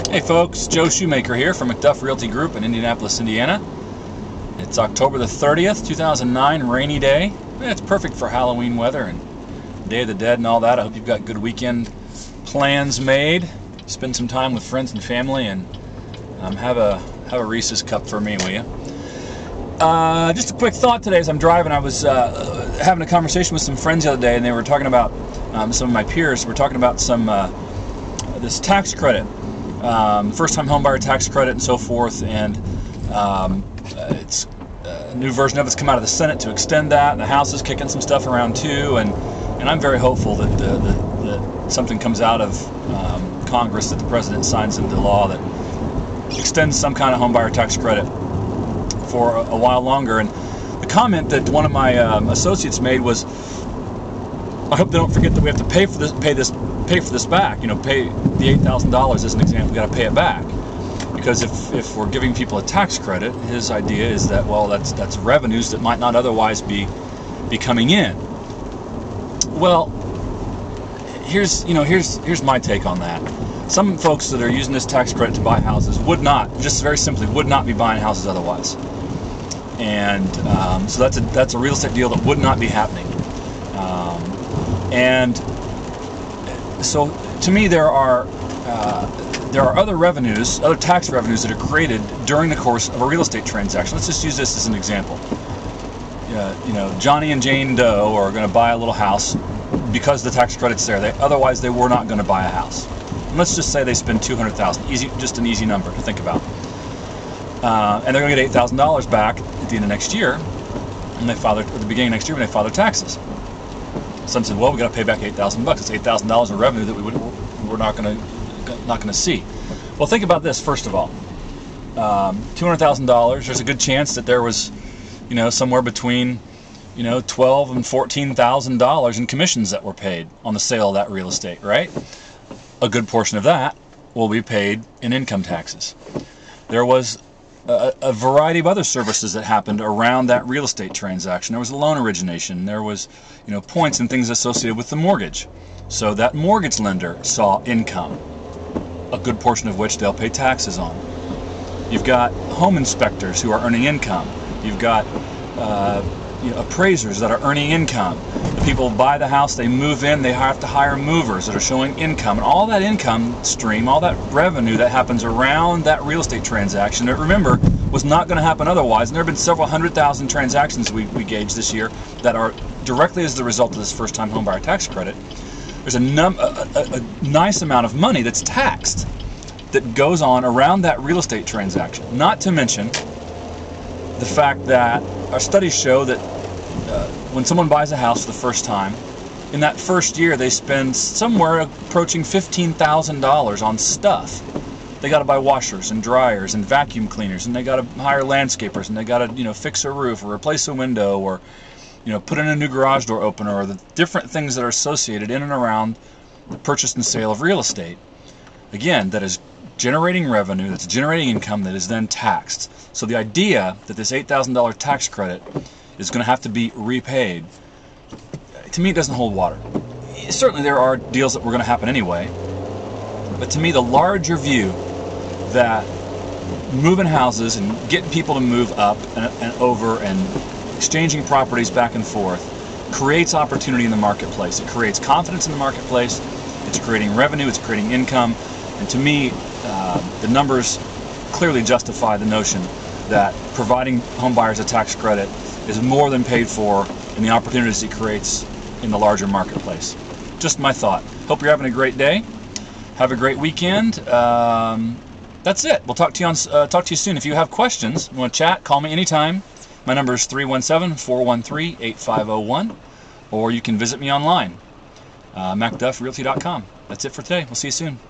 Hey folks, Joe Shoemaker here from McDuff Realty Group in Indianapolis, Indiana. It's October the 30th, 2009, rainy day. It's perfect for Halloween weather and Day of the Dead and all that. I hope you've got good weekend plans made. Spend some time with friends and family and have a Reese's cup for me, will you? Just a quick thought today as I'm driving. I was having a conversation with some friends the other day, and they were talking about, some of my peers were talking about this tax credit. First-time homebuyer tax credit and so forth, and it's a new version of it's come out of the Senate to extend that, and the House is kicking some stuff around too, and I'm very hopeful that something comes out of Congress, that the President signs into law that extends some kind of homebuyer tax credit for a while longer. And the comment that one of my associates made was, I hope they don't forget that we have to pay for this back. You know, pay the $8,000 as an example. We got to pay it back, because if we're giving people a tax credit, his idea is that, well, that's revenues that might not otherwise be coming in. Well, here's my take on that. Some folks that are using this tax credit to buy houses would not, just very simply, would not be buying houses otherwise, and so that's a real estate deal that would not be happening. And so, to me, there are other revenues, other tax revenues that are created during the course of a real estate transaction. Let's just use this as an example. Johnny and Jane Doe are going to buy a little house because the tax credit's there. Otherwise, they were not going to buy a house. And let's just say they spend $200,000. Easy, just an easy number to think about. And they're going to get $8,000 back at the end of next year, and at the beginning of next year when they file their taxes. Some said, well, we got to pay back $8,000. It's $8,000 of revenue that we're not going to see. Well, think about this first of all. $200,000. There's a good chance that there was, somewhere between, $12,000 and $14,000 in commissions that were paid on the sale of that real estate, right? A good portion of that will be paid in income taxes. There was a variety of other services that happened around that real estate transaction. There was a loan origination. There was, points and things associated with the mortgage. So that mortgage lender saw income, a good portion of which they'll pay taxes on. You've got home inspectors who are earning income. You've got appraisers that are earning income. The people buy the house, they move in, they have to hire movers that are showing income. And all that income stream, all that revenue that happens around that real estate transaction, that, remember, was not going to happen otherwise. And there have been several 100,000 transactions we gauged this year that are directly as the result of this first-time homebuyer tax credit. There's a nice amount of money that's taxed that goes on around that real estate transaction. Not to mention the fact that our studies show that when someone buys a house for the first time, in that first year they spend somewhere approaching $15,000 on stuff. They got to buy washers and dryers and vacuum cleaners, and they got to hire landscapers, and they got to fix a roof or replace a window, or put in a new garage door opener, or the different things that are associated in and around the purchase and sale of real estate. Again, that is generating revenue, that's generating income that is then taxed. So the idea that this $8,000 tax credit is going to have to be repaid, to me, it doesn't hold water. Certainly there are deals that were going to happen anyway, but to me, the larger view that moving houses and getting people to move up and over and exchanging properties back and forth creates opportunity in the marketplace. It creates confidence in the marketplace. It's creating revenue. It's creating income. And to me, the numbers clearly justify the notion that providing home buyers a tax credit is more than paid for in the opportunities it creates in the larger marketplace. Just my thought. Hope you're having a great day. Have a great weekend. That's it. We'll talk to you soon. If you have questions, you want to chat, call me anytime. My number is 317-413-8501, or you can visit me online, MacDuffRealty.com. That's it for today. We'll see you soon.